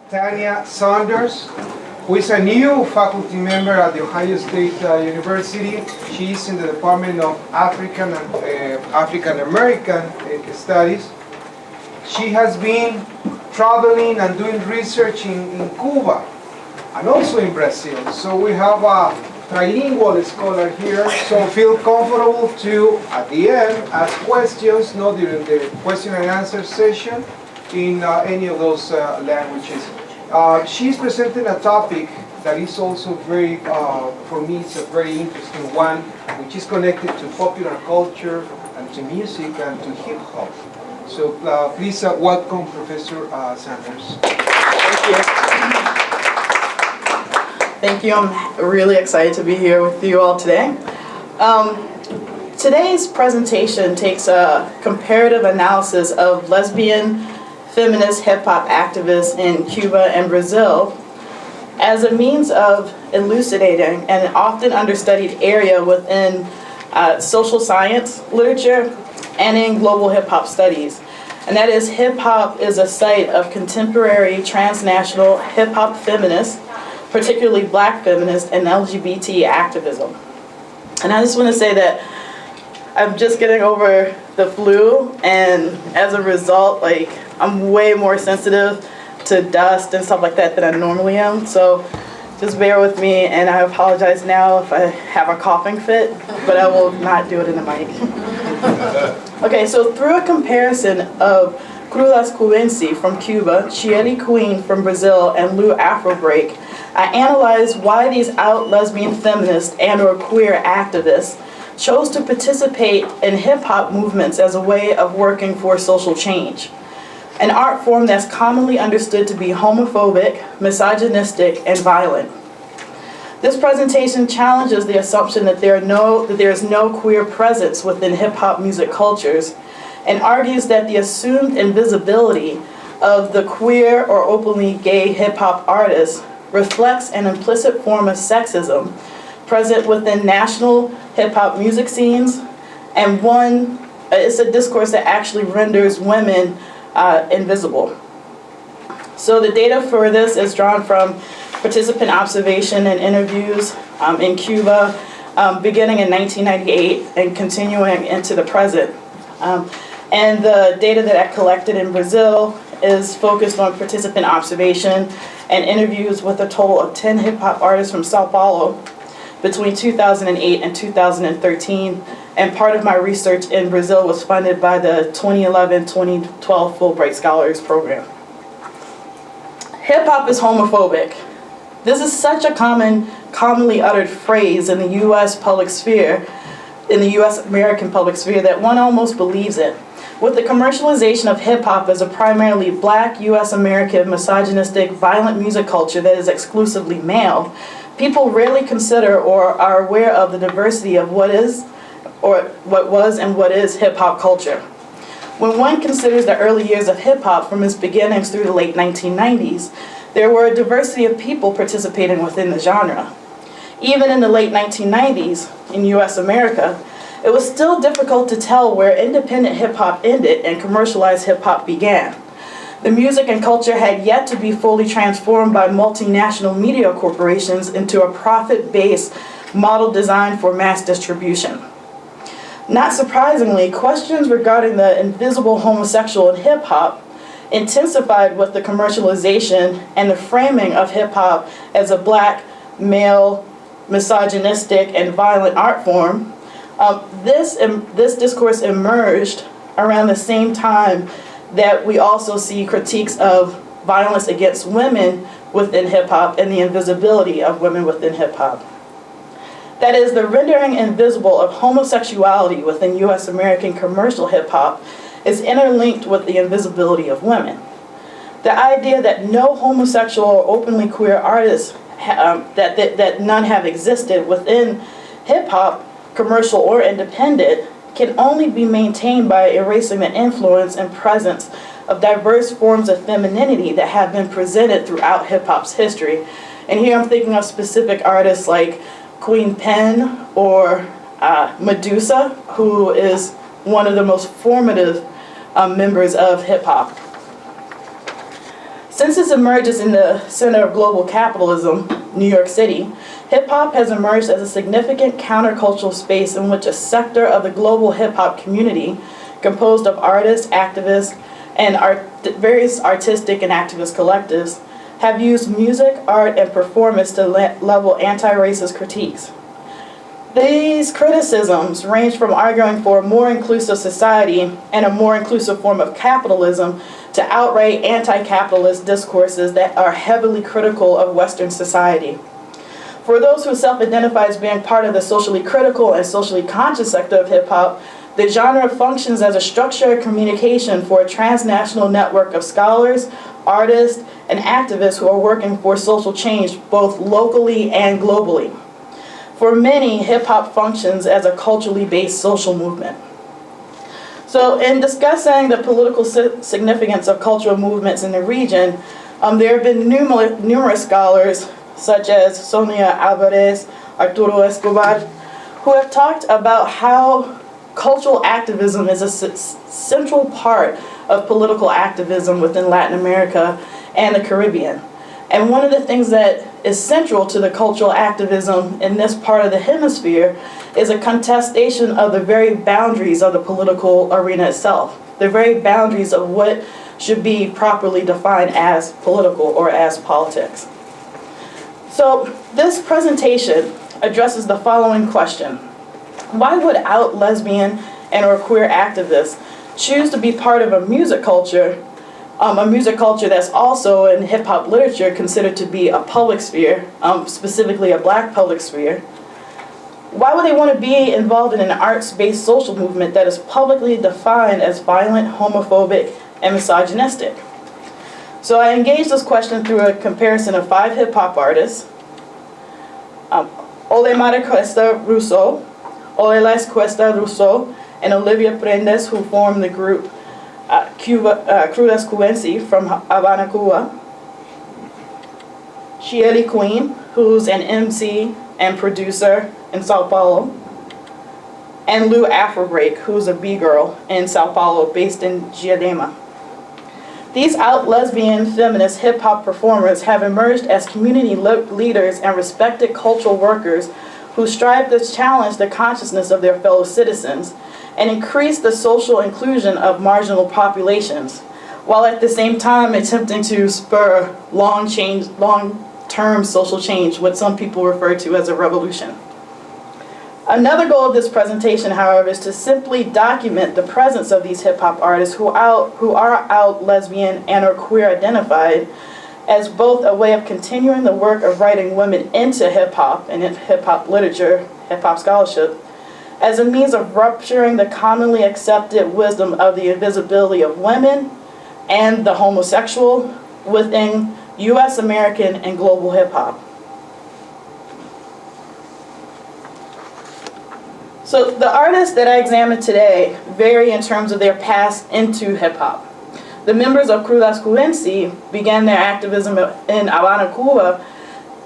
Tanya Saunders, who is a new faculty member at The Ohio State University. She's in the Department of African American Studies. She has been traveling and doing research in Cuba and also in Brazil. So we have a trilingual scholar here, so feel comfortable to, at the end, ask questions, not during the question and answer session, in any of those languages. She's presenting a topic that is also very, for me, it's a very interesting one, which is connected to popular culture and to music and to hip hop. So please welcome Professor Saunders. Thank you. Thank you. I'm really excited to be here with you all today. Today's presentation takes a comparative analysis of lesbian feminist hip-hop activists in Cuba and Brazil as a means of elucidating an often understudied area within social science literature and in global hip-hop studies. And that is, hip-hop is a site of contemporary transnational hip-hop feminists, particularly Black feminists, and LGBT activism. And I just want to say that I'm just getting over the flu, and as a result, I'm way more sensitive to dust and stuff like that than I normally am. So just bear with me, and I apologize now if I have a coughing fit, but I will not do it in the mic. Okay, so through a comparison of Crudas Cubensi from Cuba, Chieli Queen from Brazil, and Lou Afrobreak, I analyzed why these out lesbian feminists and or queer activists chose to participate in hip-hop movements as a way of working for social change, an art form that's commonly understood to be homophobic, misogynistic, and violent. This presentation challenges the assumption that there is no queer presence within hip-hop music cultures, and argues that the assumed invisibility of the queer or openly gay hip-hop artists reflects an implicit form of sexism present within national hip-hop music scenes, and it's a discourse that actually renders women invisible. So the data for this is drawn from participant observation and interviews in Cuba, beginning in 1998 and continuing into the present. And the data that I collected in Brazil is focused on participant observation and interviews with a total of 10 hip-hop artists from Sao Paulo between 2008 and 2013, and part of my research in Brazil was funded by the 2011-2012 Fulbright Scholars Program. Hip-hop is homophobic. This is such a commonly uttered phrase in the U.S. public sphere, in the U.S. American public sphere, that one almost believes it. With the commercialization of hip-hop as a primarily Black, U.S. American, misogynistic, violent music culture that is exclusively male, people rarely consider or are aware of the diversity of what was and what is hip-hop culture. When one considers the early years of hip-hop from its beginnings through the late 1990s, there were a diversity of people participating within the genre. Even in the late 1990s, in U.S. America, it was still difficult to tell where independent hip-hop ended and commercialized hip-hop began. The music and culture had yet to be fully transformed by multinational media corporations into a profit-based model designed for mass distribution. Not surprisingly, questions regarding the invisible homosexual in hip-hop intensified with the commercialization and the framing of hip-hop as a Black, male, misogynistic, and violent art form. This discourse emerged around the same time that we also see critiques of violence against women within hip-hop and the invisibility of women within hip-hop. That is, the rendering invisible of homosexuality within U.S. American commercial hip-hop is interlinked with the invisibility of women. The idea that no homosexual or openly queer artists, that none have existed within hip-hop, commercial or independent, can only be maintained by erasing the influence and presence of diverse forms of femininity that have been presented throughout hip-hop's history. And here I'm thinking of specific artists like Queen Pen or Medusa, who is one of the most formative members of hip-hop. Since its emergence in the center of global capitalism, New York City, hip-hop has emerged as a significant countercultural space in which a sector of the global hip-hop community, composed of artists, activists, and various artistic and activist collectives, have used music, art, and performance to level anti-racist critiques. These criticisms range from arguing for a more inclusive society and a more inclusive form of capitalism to outright anti-capitalist discourses that are heavily critical of Western society. For those who self-identify as being part of the socially critical and socially conscious sector of hip-hop, the genre functions as a structured communication for a transnational network of scholars, artists, and activists who are working for social change both locally and globally. For many, hip-hop functions as a culturally based social movement. So in discussing the political significance of cultural movements in the region, there have been numerous scholars, such as Sonia Alvarez, Arturo Escobar, who have talked about how cultural activism is a central part of political activism within Latin America and the Caribbean. And one of the things that is central to the cultural activism in this part of the hemisphere is a contestation of the very boundaries of the political arena itself, the very boundaries of what should be properly defined as political or as politics. So this presentation addresses the following question: why would out lesbian and or queer activists choose to be part of a music culture that's also in hip-hop literature considered to be a public sphere, specifically a black public sphere? Why would they want to be involved in an arts-based social movement that is publicly defined as violent, homophobic, and misogynistic? So I engaged this question through a comparison of 5 hip-hop artists: Ole Mara Cuesta Russo, Ole Les Cuesta Russo, and Olivia Prendes, who formed the group Crudas Cubensi from Havana, Cuba. Shieli Queen, who's an MC and producer in Sao Paulo. And Lou Afrobreak, who's a B-girl in Sao Paulo, based in Diadema. These out lesbian feminist hip-hop performers have emerged as community leaders and respected cultural workers who strive to challenge the consciousness of their fellow citizens and increase the social inclusion of marginal populations, while at the same time attempting to spur long-term social change, what some people refer to as a revolution. Another goal of this presentation, however, is to simply document the presence of these hip-hop artists who are out lesbian and or queer identified, as both a way of continuing the work of writing women into hip-hop and hip-hop literature, hip-hop scholarship, as a means of rupturing the commonly accepted wisdom of the invisibility of women and the homosexual within U.S., American, and global hip-hop. So the artists that I examined today vary in terms of their paths into hip-hop. The members of Crudas Cubensi began their activism in Havana, Cuba,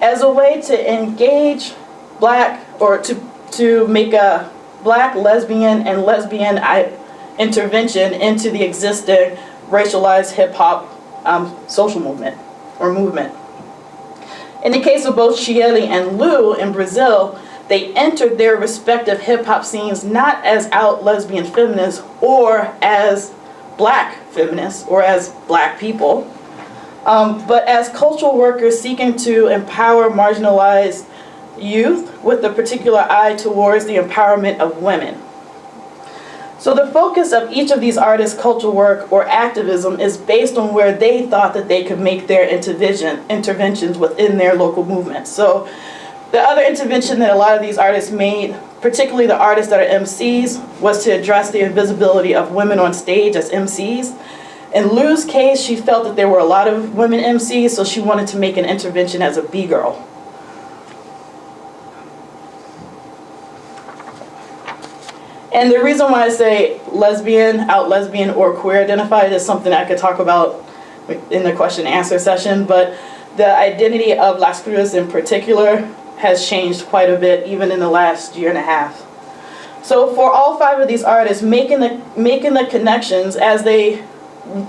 as a way to engage black, or to make a black lesbian and lesbian intervention into the existing racialized hip-hop social movement or movement. In the case of both Shieli and Lou in Brazil, they entered their respective hip-hop scenes not as out lesbian feminists or as black feminists or as black people, but as cultural workers seeking to empower marginalized youth with a particular eye towards the empowerment of women. So the focus of each of these artists' cultural work or activism is based on where they thought that they could make their interventions within their local movements. So the other intervention that a lot of these artists made, particularly the artists that are MCs, was to address the invisibility of women on stage as MCs. In Lou's case, she felt that there were a lot of women MCs, so she wanted to make an intervention as a B-girl. And the reason why I say lesbian, out lesbian, or queer identified is something I could talk about in the question and answer session, but the identity of Las Crudas in particular has changed quite a bit, even in the last year and a half. So for all 5 of these artists, making the connections as they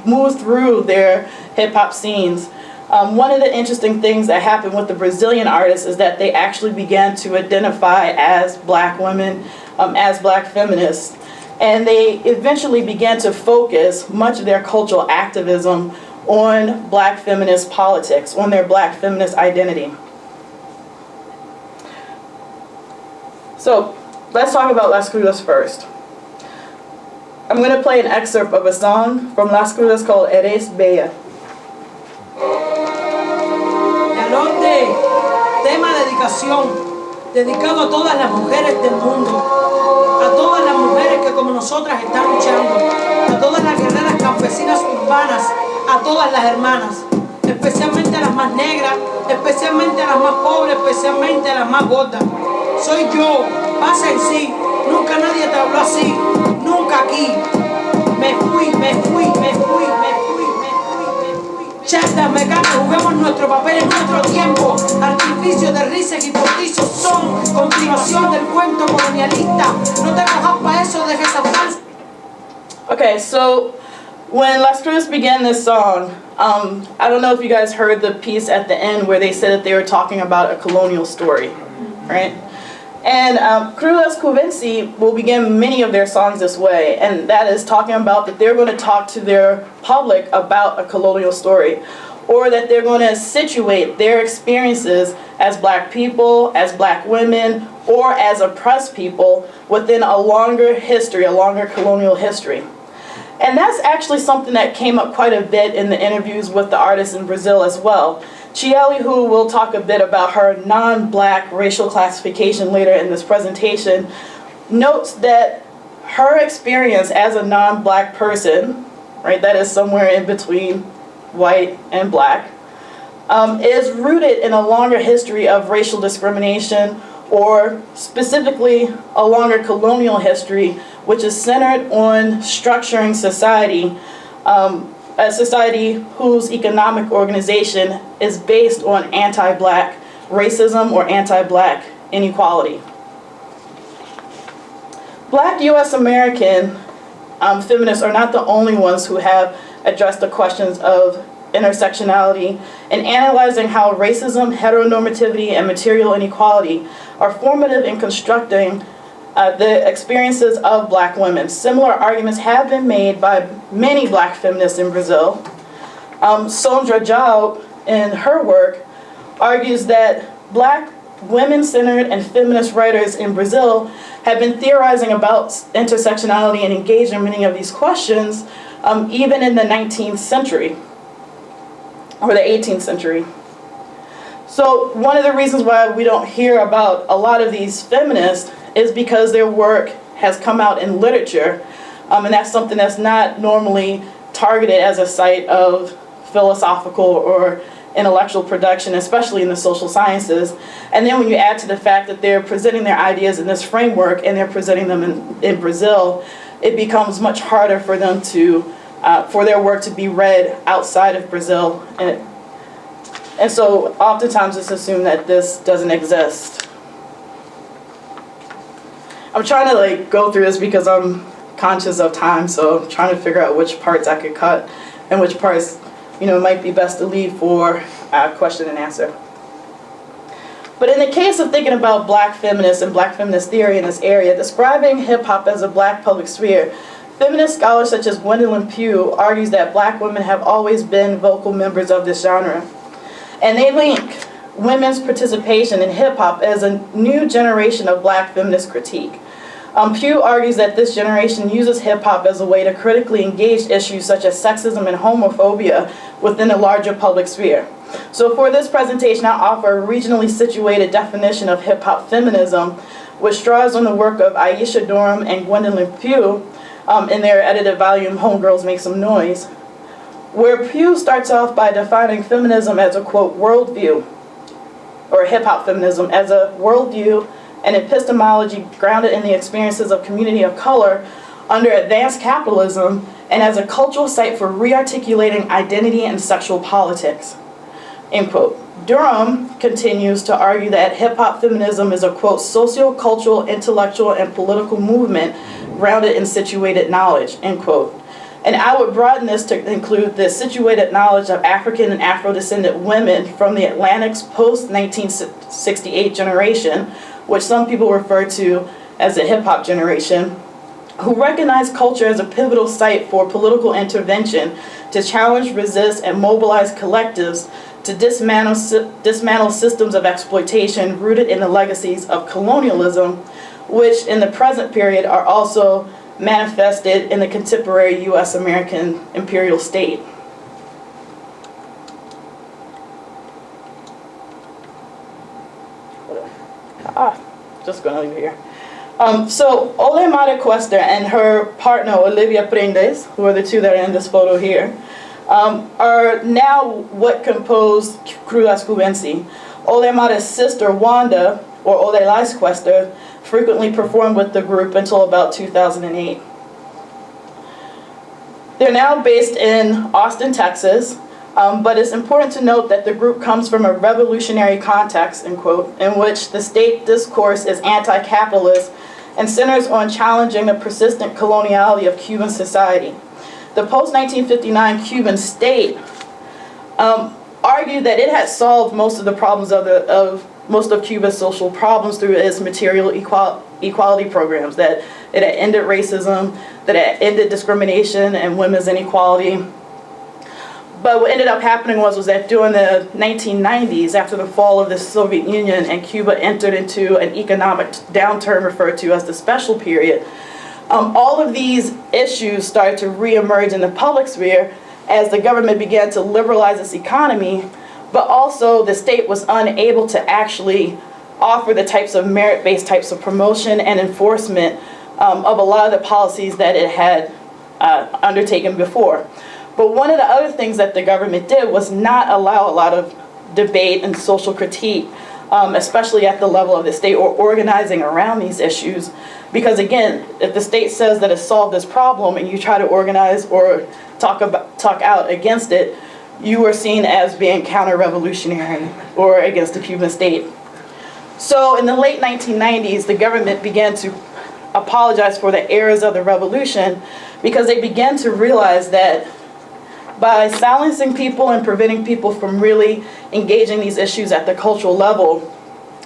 move through their hip-hop scenes. One of the interesting things that happened with the Brazilian artists is that they actually began to identify as black women, as black feminists. And they eventually began to focus much of their cultural activism on black feminist politics, on their black feminist identity. So let's talk about Las Crudas first. I'm going to play an excerpt of a song from Las Crudas called Eres Bella. Tema dedicación, dedicado a todas las mujeres del mundo, a todas las mujeres que como nosotras están luchando, a todas las guerreras campesinas urbanas, a todas las hermanas, especialmente a las más negras, especialmente a las más pobres, especialmente a las más gordas. Soy yo, pasa en sí, nunca nadie te habló así, nunca aquí. Me fui, me fui, me fui, me fui, me fui, me fui. Chata, me cambio, juguemos nuestro papel en nuestro tiempo. Artificios de risas y postizos son continuación del cuento colonialista. No te cojas pa' eso, deja esa falsa. Okay, so when Las Crudas began this song, I don't know if you guys heard the piece at the end where they said that they were talking about a colonial story, right? And Crudas Cuvensi will begin many of their songs this way, and that is talking about that they're going to talk to their public about a colonial story, or that they're going to situate their experiences as black people, as black women, or as oppressed people within a longer history, a longer colonial history. And that's actually something that came up quite a bit in the interviews with the artists in Brazil as well. Chieli, who will talk a bit about her non-black racial classification later in this presentation, notes that her experience as a non-black person, right, that is somewhere in between white and black, is rooted in a longer history of racial discrimination, or specifically a longer colonial history, which is centered on structuring society, a society whose economic organization is based on anti-black racism or anti-black inequality. Black U.S. American feminists are not the only ones who have addressed the questions of intersectionality and analyzing how racism, heteronormativity, and material inequality are formative in constructing the experiences of black women. Similar arguments have been made by many black feminists in Brazil. Sondra Jaub, in her work, argues that black women-centered and feminist writers in Brazil have been theorizing about intersectionality and engaged in many of these questions even in the 19th century or the 18th century. So one of the reasons why we don't hear about a lot of these feminists is because their work has come out in literature, and that's something that's not normally targeted as a site of philosophical or intellectual production, especially in the social sciences. And then when you add to the fact that they're presenting their ideas in this framework and they're presenting them in Brazil, it becomes much harder for them to, for their work to be read outside of Brazil. And so oftentimes it's assumed that this doesn't exist. I'm trying to go through this because I'm conscious of time, so I'm trying to figure out which parts I could cut and which parts, might be best to leave for question and answer. But in the case of thinking about black feminists and black feminist theory in this area, describing hip-hop as a black public sphere, feminist scholars such as Gwendolyn Pugh argues that black women have always been vocal members of this genre. And they link women's participation in hip-hop as a new generation of black feminist critique. Pugh argues that this generation uses hip-hop as a way to critically engage issues such as sexism and homophobia within a larger public sphere. So for this presentation, I'll offer a regionally situated definition of hip-hop feminism, which draws on the work of Aisha Durham and Gwendolyn Pugh in their edited volume, Homegirls Make Some Noise, where Pugh starts off by defining feminism as a, quote, worldview, or hip-hop feminism as a worldview and epistemology grounded in the experiences of community of color under advanced capitalism and as a cultural site for re-articulating identity and sexual politics, end quote. Durham continues to argue that hip-hop feminism is a, quote, socio-cultural, intellectual, and political movement grounded in situated knowledge, end quote. And I would broaden this to include the situated knowledge of African and Afro-descendant women from the Atlantic's post-1968 generation, which some people refer to as the hip-hop generation, who recognize culture as a pivotal site for political intervention to challenge, resist, and mobilize collectives to dismantle systems of exploitation rooted in the legacies of colonialism, which in the present period are also manifested in the contemporary U.S. American imperial state. Just gonna leave it here. So Olemare Cuesta and her partner Olivia Prendes, who are the two that are in this photo here, are now what compose Cruz Cubensi. Olemare's sister Wanda, or Olelais Cuesta, frequently performed with the group until about 2008. They're now based in Austin, Texas, but it's important to note that the group comes from a revolutionary context, in quote, in which the state discourse is anti-capitalist and centers on challenging the persistent coloniality of Cuban society. The post-1959 Cuban state argued that it had solved most of the problems of most of Cuba's social problems through its material equality programs, that it had ended racism, that it had ended discrimination and women's inequality. But what ended up happening was that during the 1990s, after the fall of the Soviet Union and Cuba entered into an economic downturn referred to as the special period, all of these issues started to reemerge in the public sphere as the government began to liberalize its economy, but also the state was unable to actually offer the types of merit-based types of promotion and enforcement of a lot of the policies that it had undertaken before. But one of the other things that the government did was not allow a lot of debate and social critique, especially at the level of the state or organizing around these issues. Because again, if the state says that it solved this problem and you try to organize or talk out against it, you were seen as being counter-revolutionary or against the Cuban state. So in the late 1990s, the government began to apologize for the errors of the revolution because they began to realize that by silencing people and preventing people from really engaging these issues at the cultural level,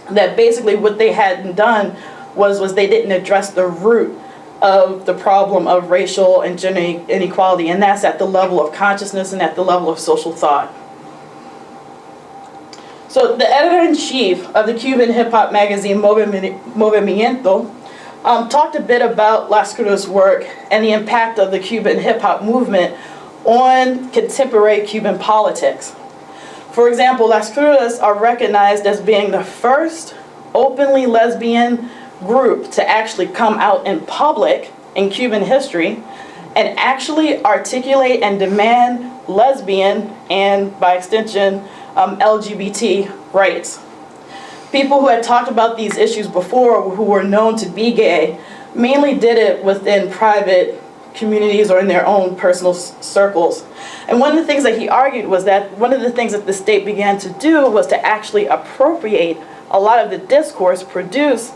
that basically what they hadn't done was they didn't address the root of the problem of racial and gender inequality, and that's at the level of consciousness and at the level of social thought. So the editor-in-chief of the Cuban hip-hop magazine Movimiento talked a bit about Las Cruz's work and the impact of the Cuban hip-hop movement on contemporary Cuban politics. For example, Las Cruz are recognized as being the first openly lesbian group to actually come out in public in Cuban history and actually articulate and demand lesbian and, by extension, LGBT rights. People who had talked about these issues before, who were known to be gay, mainly did it within private communities or in their own personal circles. And one of the things that he argued was that one of the things that the state began to do was to actually appropriate a lot of the discourse produced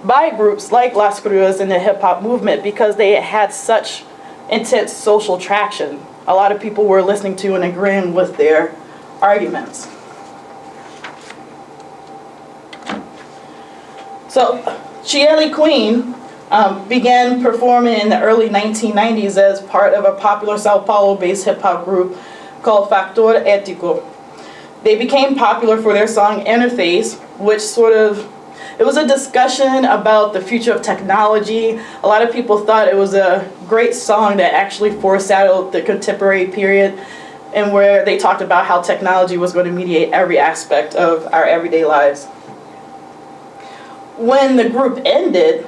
by groups like Las Cruz and the hip-hop movement because they had such intense social traction. A lot of people were listening to and agreeing with their arguments. So Chieli Queen began performing in the early 1990s as part of a popular Sao Paulo-based hip-hop group called Factor Ético. They became popular for their song Interface, which it was a discussion about the future of technology. A lot of people thought it was a great song that actually foreshadowed the contemporary period and where they talked about how technology was going to mediate every aspect of our everyday lives. When the group ended,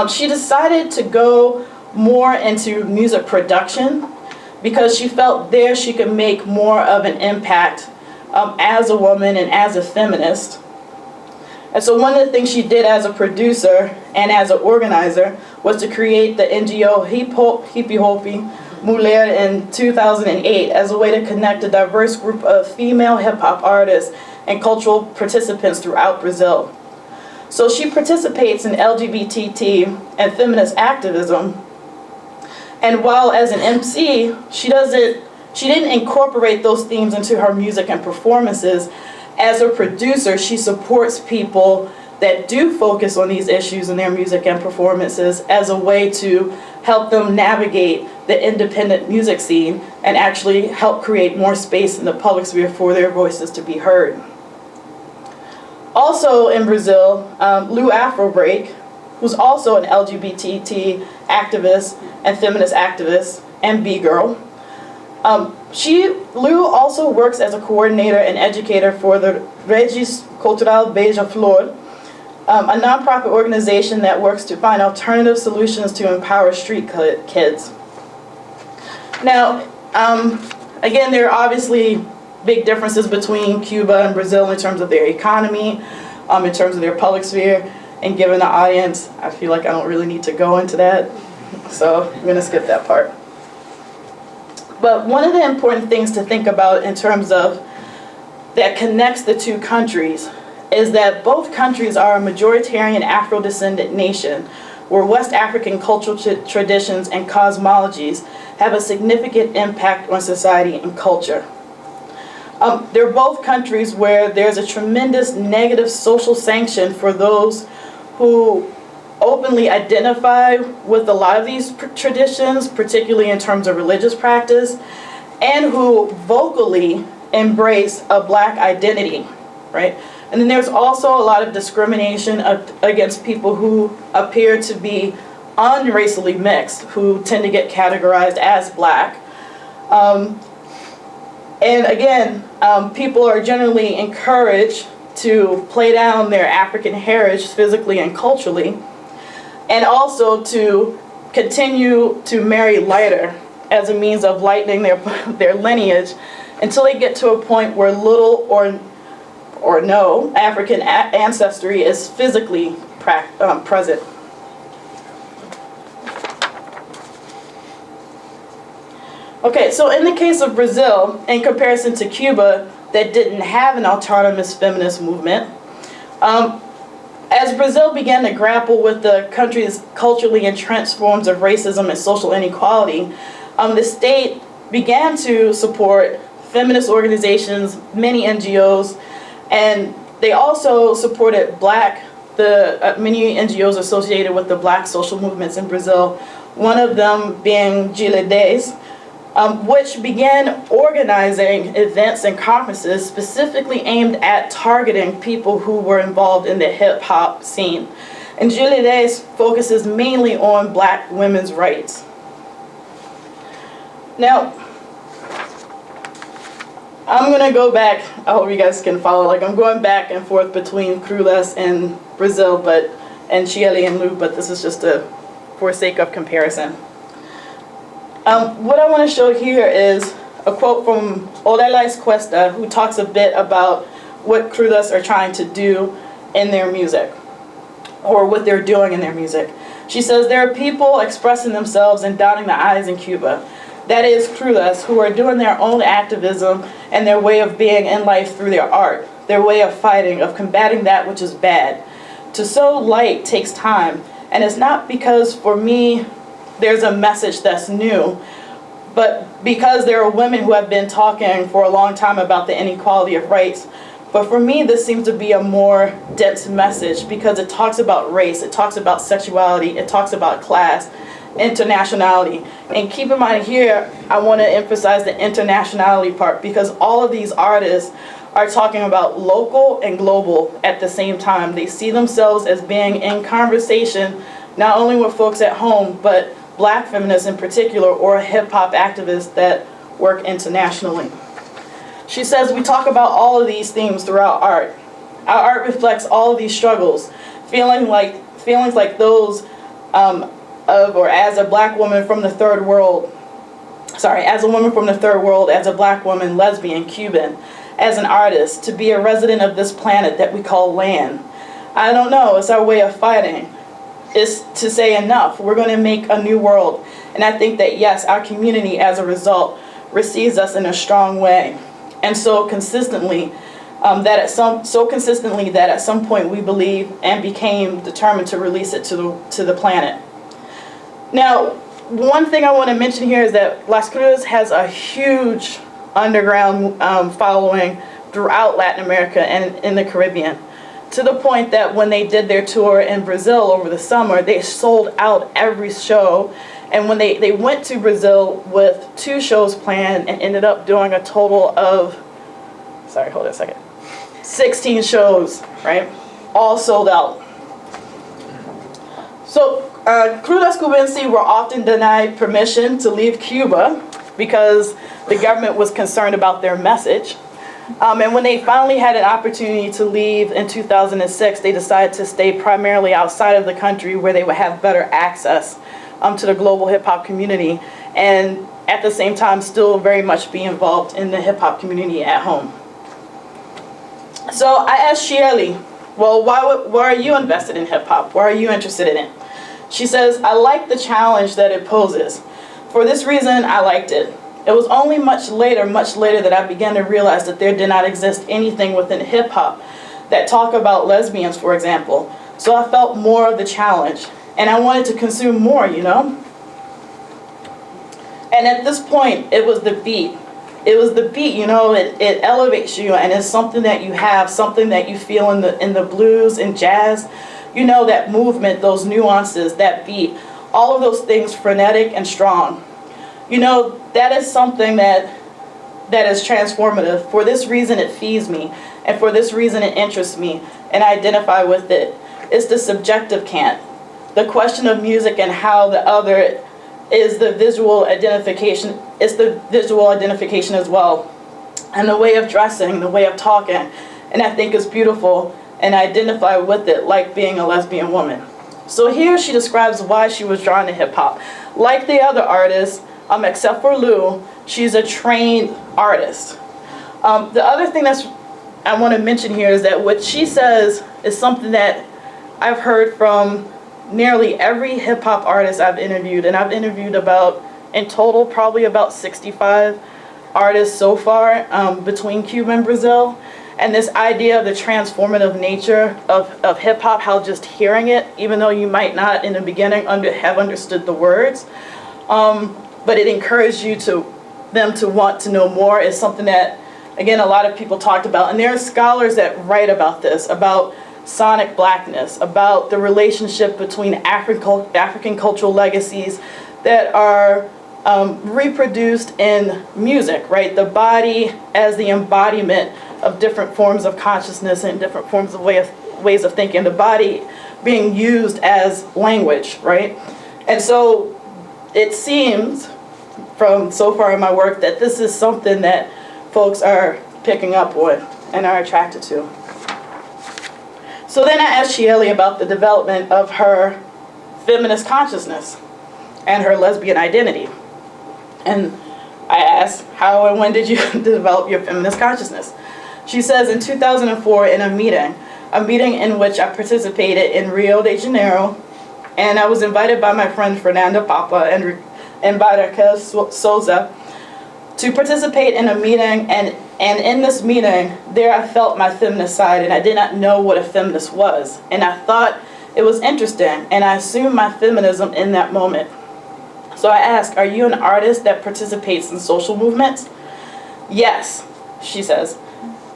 she decided to go more into music production because she felt there she could make more of an impact as a woman and as a feminist. And so one of the things she did as a producer and as an organizer was to create the NGO Hippie Hopi Mulher in 2008 as a way to connect a diverse group of female hip-hop artists and cultural participants throughout Brazil. So she participates in LGBT and feminist activism, And while as an MC, she didn't incorporate those themes into her music and performances. As a producer, she supports people that do focus on these issues in their music and performances as a way to help them navigate the independent music scene and actually help create more space in the public sphere for their voices to be heard. Also in Brazil, Lou Afrobreak, who's also an LGBT activist and feminist activist and B-girl. Lou also works as a coordinator and educator for the Regis Cultural Beija-Flor, a nonprofit organization that works to find alternative solutions to empower street kids. Now, again, there are obviously big differences between Cuba and Brazil in terms of their economy, in terms of their public sphere, and given the audience, I feel like I don't really need to go into that, so I'm going to skip that part. But one of the important things to think about in terms of that connects the two countries is that both countries are a majoritarian Afro-descendant nation where West African cultural traditions and cosmologies have a significant impact on society and culture. They're both countries where there's a tremendous negative social sanction for those who openly identify with a lot of these traditions, particularly in terms of religious practice, and who vocally embrace a Black identity, right? And then there's also a lot of discrimination against people who appear to be unracially mixed, who tend to get categorized as Black. And again, people are generally encouraged to play down their African heritage physically and culturally, and also to continue to marry lighter as a means of lightening their lineage until they get to a point where little or no African ancestry is physically present. Okay, so in the case of Brazil, in comparison to Cuba, that didn't have an autonomous feminist movement, as Brazil began to grapple with the country's culturally entrenched forms of racism and social inequality, the state began to support feminist organizations, many NGOs, and they also supported many NGOs associated with the Black social movements in Brazil, one of them being Gilead Days, which began organizing events and conferences specifically aimed at targeting people who were involved in the hip-hop scene. And Gilead Days focuses mainly on Black women's rights. Now, I'm going to go back, I hope you guys can follow, I'm going back and forth between Cruless and Brazil, and Chile and Lou, but this is just for sake of comparison. What I want to show here is a quote from Odalys Cuesta, who talks a bit about what Cruless are trying to do in their music, or what they're doing in their music. She says, there are people expressing themselves and dotting the I's in Cuba. That is Cruless, who are doing their own activism and their way of being in life through their art, their way of fighting, of combating that which is bad. To sow light takes time, and it's not because, for me, there's a message that's new, but because there are women who have been talking for a long time about the inequality of rights. But for me, this seems to be a more dense message because it talks about race, it talks about sexuality, it talks about class, internationality. And keep in mind here, I want to emphasize the internationality part because all of these artists are talking about local and global at the same time. They see themselves as being in conversation not only with folks at home, but Black feminists in particular, or hip-hop activists that work internationally. She says, we talk about all of these themes throughout art. Our art reflects all of these struggles, feelings like those of or as a Black woman from the third world, as a woman from the third world, as a Black woman, lesbian, Cuban, as an artist, to be a resident of this planet that we call land. I don't know, it's our way of fighting. Is to say enough. We're going to make a new world. And I think that, yes, our community, as a result, receives us in a strong way. And so consistently, that at some point we believe and became determined to release it to the planet. Now, one thing I want to mention here is that Las Cruces has a huge underground following throughout Latin America and in the Caribbean, to the point that when they did their tour in Brazil over the summer, they sold out every show. And when they went to Brazil with 2 shows planned and ended up doing a total of, 16 shows, right? All sold out. So Crudas Cubensi were often denied permission to leave Cuba because the government was concerned about their message. And when they finally had an opportunity to leave in 2006, they decided to stay primarily outside of the country where they would have better access to the global hip-hop community, and at the same time still very much be involved in the hip-hop community at home. So I asked Shieli, well, why are you invested in hip-hop? Why are you interested in it? She says, I like the challenge that it poses. For this reason, I liked it. It was only much later that I began to realize that there did not exist anything within hip-hop that talk about lesbians, for example. So I felt more of the challenge, and I wanted to consume more, you know? And at this point, it was the beat. It was the beat, you know, it elevates you, and it's something that you have, something that you feel in the blues and jazz. You know, that movement, those nuances, that beat, all of those things frenetic and strong. You know, that is something that is transformative. For this reason, it feeds me, and for this reason, it interests me, and I identify with it. It's the subjective cant. The question of music and how the other is the visual identification. It's the visual identification as well. And the way of dressing, the way of talking. And I think it's beautiful, and I identify with it like being a lesbian woman. So here she describes why she was drawn to hip hop. Like the other artists, except for Lou, she's a trained artist. The other thing I want to mention here is that what she says is something that I've heard from nearly every hip-hop artist I've interviewed, and I've interviewed in total, probably about 65 artists so far between Cuba and Brazil. And this idea of the transformative nature of hip-hop, how just hearing it, even though you might not in the beginning have understood the words, but it encouraged them to want to know more, is something that, again, a lot of people talked about. And there are scholars that write about this, about sonic blackness, about the relationship between African cultural legacies that are reproduced in music, right? The body as the embodiment of different forms of consciousness and different forms of ways of thinking. The body being used as language, right? And so it seems from so far in my work that this is something that folks are picking up on and are attracted to. So then I asked Shieli about the development of her feminist consciousness and her lesbian identity. And I asked, how and when did you develop your feminist consciousness? She says in 2004 in a meeting in which I participated in Rio de Janeiro, and I was invited by my friend Fernanda Papa and by Raquel Souza to participate in a meeting, and in this meeting, there I felt my feminist side, and I did not know what a feminist was. And I thought it was interesting, and I assumed my feminism in that moment. So I asked, are you an artist that participates in social movements? Yes, she says.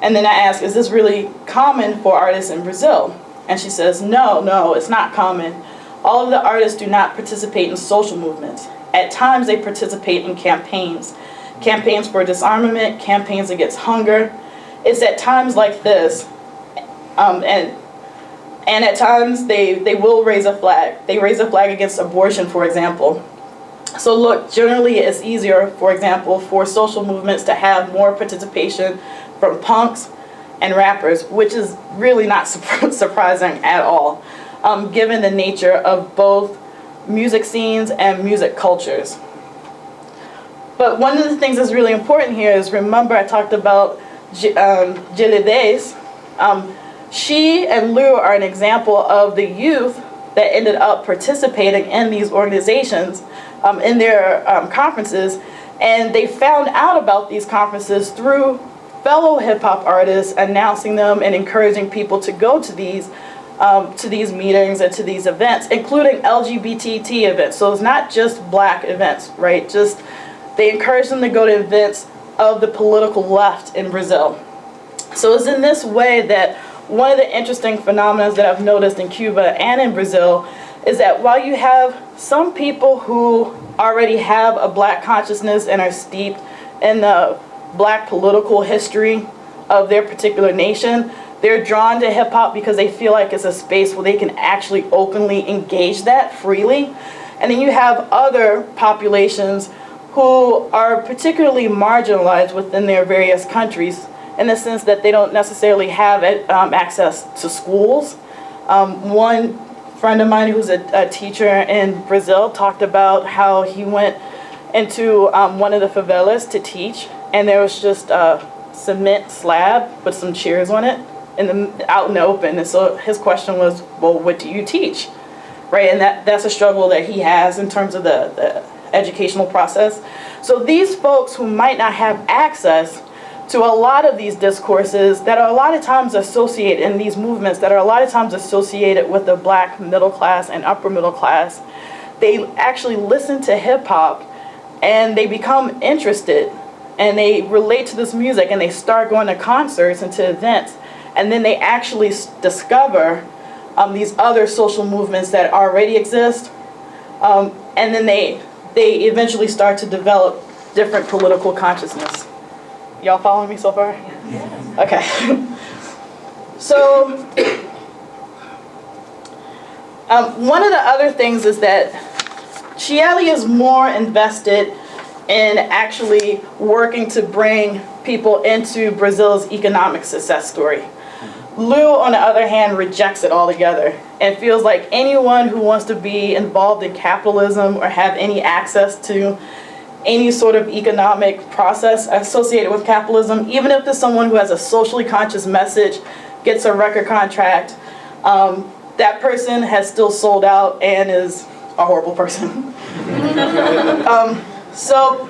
And then I asked, is this really common for artists in Brazil? And she says, no, it's not common. All of the artists do not participate in social movements. At times they participate in campaigns for disarmament, campaigns against hunger. It's at times like this, and at times they will raise a flag. They raise a flag against abortion, for example. So look, generally it's easier, for example, for social movements to have more participation from punks and rappers, which is really not surprising at all, given the nature of both music scenes and music cultures. But one of the things that's really important here is, remember I talked about Gilides. She and Lou are an example of the youth that ended up participating in these organizations in their conferences, and they found out about these conferences through fellow hip-hop artists announcing them and encouraging people to go to these to these meetings and to these events, including LGBT events. So it's not just black events, right? Just they encourage them to go to events of the political left in Brazil. So it's in this way that one of the interesting phenomena that I've noticed in Cuba and in Brazil is that while you have some people who already have a black consciousness and are steeped in the black political history of their particular nation, they're drawn to hip hop because they feel like it's a space where they can actually openly engage that freely. And then you have other populations who are particularly marginalized within their various countries in the sense that they don't necessarily have access to schools. One friend of mine who's a teacher in Brazil talked about how he went into one of the favelas to teach, and there was just a cement slab with some chairs on it out in the open. And so his question was, well, what do you teach? Right, and that's a struggle that he has in terms of the educational process. So these folks who might not have access to a lot of these discourses that are a lot of times associated in these movements that are a lot of times associated with the black middle class and upper middle class, they actually listen to hip hop and they become interested and they relate to this music and they start going to concerts and to events, and then they actually discover these other social movements that already exist, and then they eventually start to develop different political consciousness. Y'all following me so far? Yes. Okay. So, one of the other things is that Chieli is more invested in actually working to bring people into Brazil's economic success story. Lou, on the other hand, rejects it altogether and feels like anyone who wants to be involved in capitalism or have any access to any sort of economic process associated with capitalism, even if it's someone who has a socially conscious message, gets a record contract, that person has still sold out and is a horrible person. So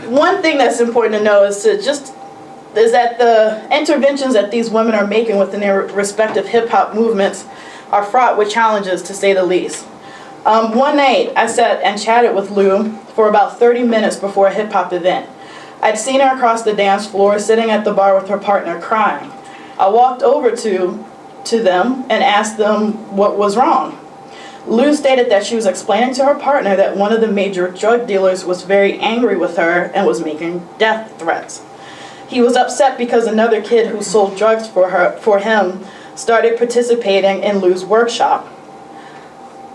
one thing that's important to know is that the interventions that these women are making within their respective hip-hop movements are fraught with challenges, to say the least. One night, I sat and chatted with Lou for about 30 minutes before a hip-hop event. I'd seen her across the dance floor, sitting at the bar with her partner, crying. I walked over to them and asked them what was wrong. Lou stated that she was explaining to her partner that one of the major drug dealers was very angry with her and was making death threats. He was upset because another kid who sold drugs for him started participating in Lou's workshop.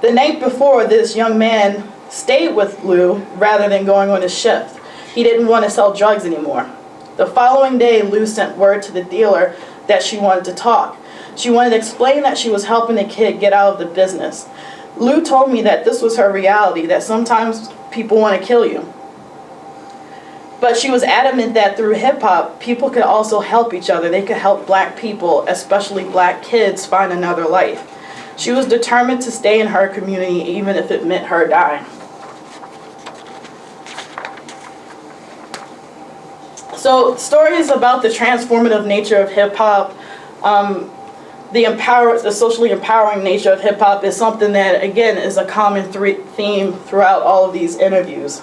The night before, this young man stayed with Lou rather than going on his shift. He didn't want to sell drugs anymore. The following day, Lou sent word to the dealer that she wanted to talk. She wanted to explain that she was helping the kid get out of the business. Lou told me that this was her reality, that sometimes people want to kill you. But she was adamant that through hip-hop, people could also help each other. They could help black people, especially black kids, find another life. She was determined to stay in her community, even if it meant her dying. So stories about the transformative nature of hip-hop, the socially empowering nature of hip-hop is something that, again, is a common theme throughout all of these interviews.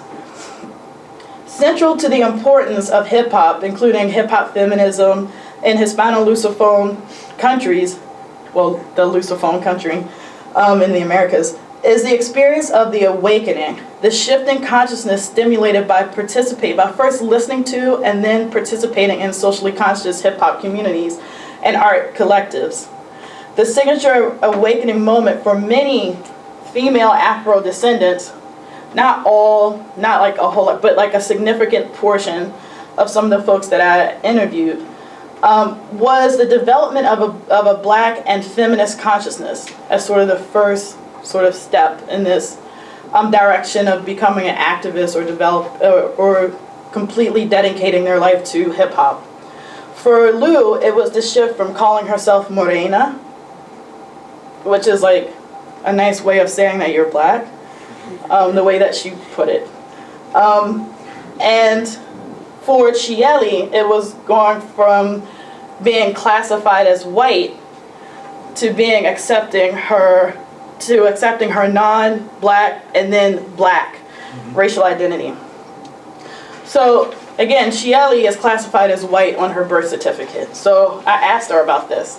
Central to the importance of hip-hop, including hip-hop feminism in Hispano-Lusophone countries, well, the Lusophone country in the Americas, is the experience of the awakening, the shift in consciousness stimulated by first listening to and then participating in socially conscious hip-hop communities and art collectives. The signature awakening moment for many female Afro-descendants, not all, not like a whole lot, but like a significant portion of some of the folks that I interviewed, was the development of a black and feminist consciousness as sort of the first sort of step in this direction of becoming an activist or completely dedicating their life to hip hop. For Lou, it was the shift from calling herself morena, which is like a nice way of saying that you're black, the way that she put it. And for Chieli, it was going from being classified as white to being accepting her non-black and then black racial identity. So again, Chieli is classified as white on her birth certificate. So I asked her about this.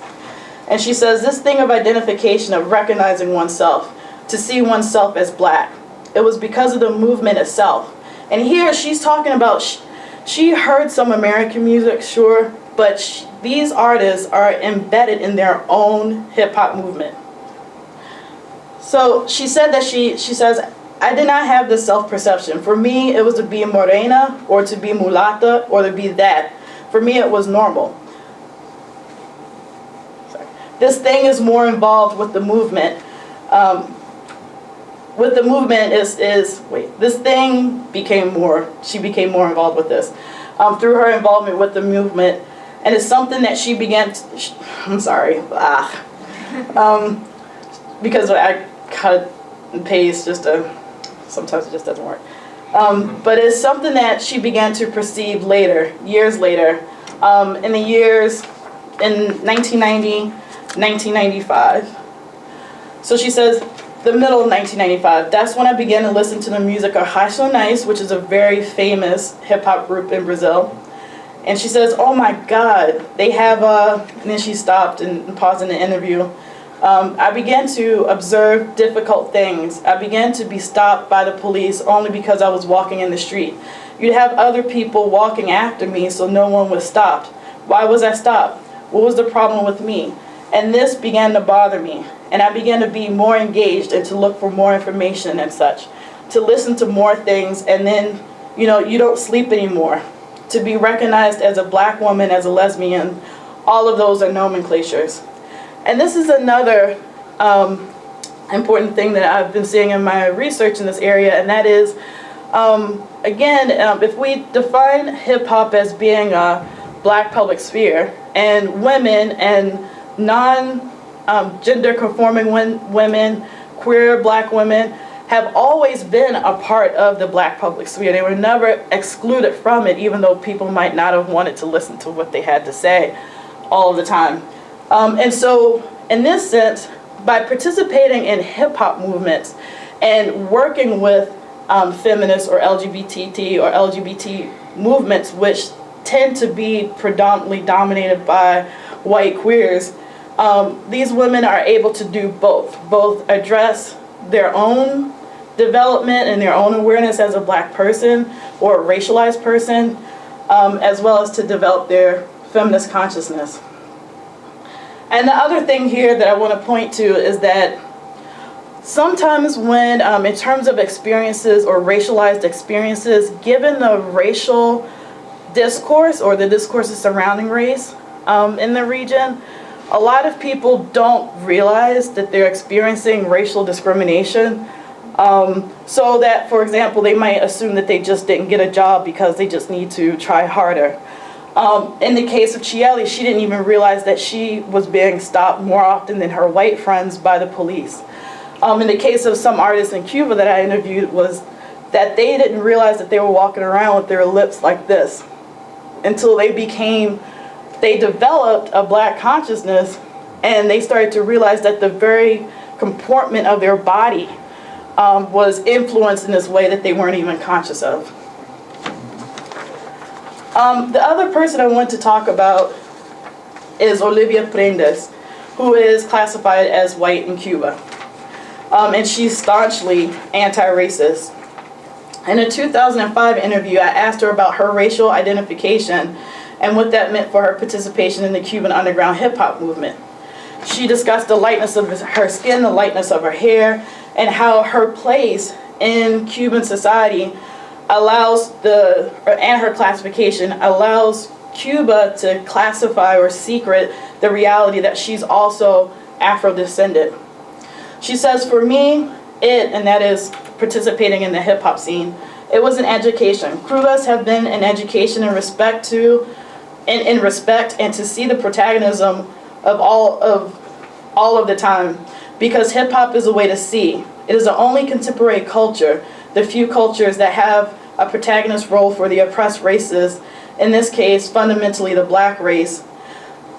And she says, this thing of identification, of recognizing oneself, to see oneself as black, it was because of the movement itself. And here she's talking about, she heard some American music, sure, but these artists are embedded in their own hip-hop movement. So she said that she says, I did not have this self-perception. For me, it was to be morena, or to be mulata, or to be that. For me, it was normal. Sorry. This thing is more involved with the movement. This thing became more, she became more involved with this through her involvement with the movement. And it's something that she began to, because I cut and paste sometimes it just doesn't work. But it's something that she began to perceive later, years later, in 1990, 1995. So she says, the middle of 1995, that's when I began to listen to the music of Racionais, which is a very famous hip-hop group in Brazil. And she says, oh my God, they have and then she stopped and paused in the interview. I began to observe difficult things. I began to be stopped by the police only because I was walking in the street. You'd have other people walking after me, so no one was stopped. Why was I stopped? What was the problem with me? And this began to bother me. And I began to be more engaged and to look for more information and such, to listen to more things, and then, you don't sleep anymore. To be recognized as a black woman, as a lesbian, all of those are nomenclatures. And this is another important thing that I've been seeing in my research in this area, and that is, if we define hip-hop as being a black public sphere, and women and non-gender conforming women, queer black women, have always been a part of the black public sphere. They were never excluded from it, even though people might not have wanted to listen to what they had to say all the time. And so, in this sense, by participating in hip-hop movements and working with feminist or LGBT or LGBT movements, which tend to be predominantly dominated by white queers, these women are able to do both address their own development and their own awareness as a black person or a racialized person, as well as to develop their feminist consciousness. And the other thing here that I want to point to is that sometimes when, in terms of experiences or racialized experiences, given the racial discourse or the discourses surrounding race in the region, a lot of people don't realize that they're experiencing racial discrimination. So that, for example, they might assume that they just didn't get a job because they just need to try harder. In the case of Chieli, she didn't even realize that she was being stopped more often than her white friends by the police. In the case of some artists in Cuba that I interviewed, was that they didn't realize that they were walking around with their lips like this until they developed a black consciousness, and they started to realize that the very comportment of their body was influenced in this way that they weren't even conscious of. The other person I want to talk about is Olivia Prendes, who is classified as white in Cuba. And she's staunchly anti-racist. In a 2005 interview, I asked her about her racial identification and what that meant for her participation in the Cuban underground hip-hop movement. She discussed the lightness of her skin, the lightness of her hair, and how her place in Cuban society and her classification allows Cuba to classify or secret the reality that she's also Afro-descendant. She says, for me, and that is participating in the hip-hop scene, it was an education. Cubas have been an education in respect and to see the protagonism of all of the time, because hip-hop is a way to see. It is the only contemporary culture, the few cultures that have a protagonist role for the oppressed races, in this case, fundamentally the black race,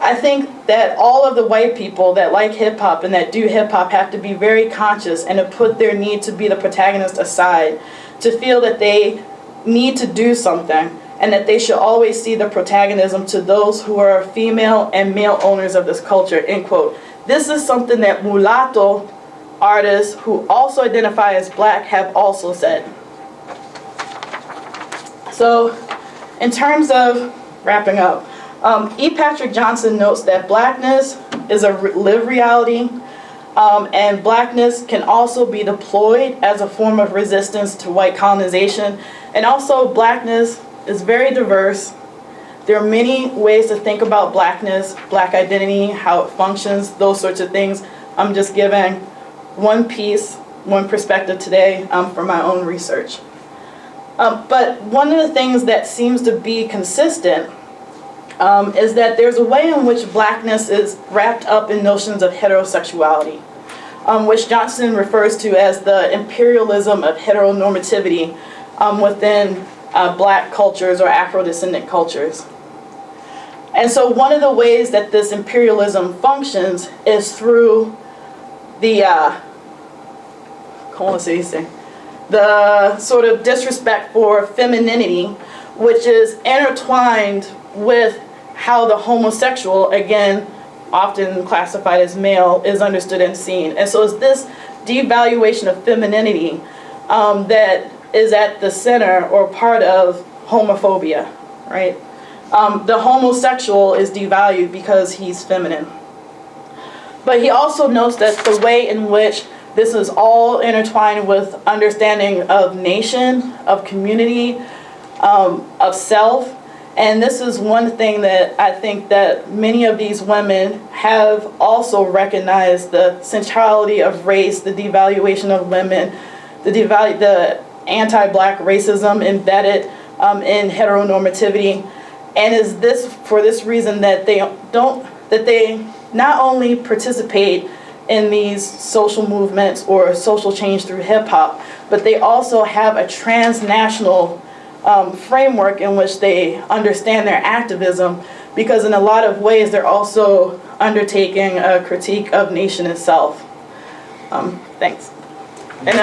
I think that all of the white people that like hip-hop and that do hip-hop have to be very conscious and to put their need to be the protagonist aside, to feel that they need to do something and that they should always see the protagonism to those who are female and male owners of this culture, end quote. This is something that mulatto artists who also identify as black have also said. So, in terms of wrapping up, E. Patrick Johnson notes that blackness is a lived reality, and blackness can also be deployed as a form of resistance to white colonization. And also, blackness is very diverse. There are many ways to think about blackness, black identity, how it functions, those sorts of things. I'm just giving one piece, one perspective today from my own research. But one of the things that seems to be consistent is that there's a way in which blackness is wrapped up in notions of heterosexuality, which Johnson refers to as the imperialism of heteronormativity within black cultures or Afro-descendant cultures. And so one of the ways that this imperialism functions is through the the sort of disrespect for femininity, which is intertwined with how the homosexual, again, often classified as male, is understood and seen. And so it's this devaluation of femininity that is at the center or part of homophobia, right? The homosexual is devalued because he's feminine. But he also notes that the way in which this is all intertwined with understanding of nation, of community, of self. And this is one thing that I think that many of these women have also recognized: the centrality of race, the devaluation of women, the anti-black racism embedded in heteronormativity. And is this for this reason that they not only participate in these social movements or social change through hip-hop, but they also have a transnational framework in which they understand their activism, because in a lot of ways they're also undertaking a critique of nation itself. Thanks. And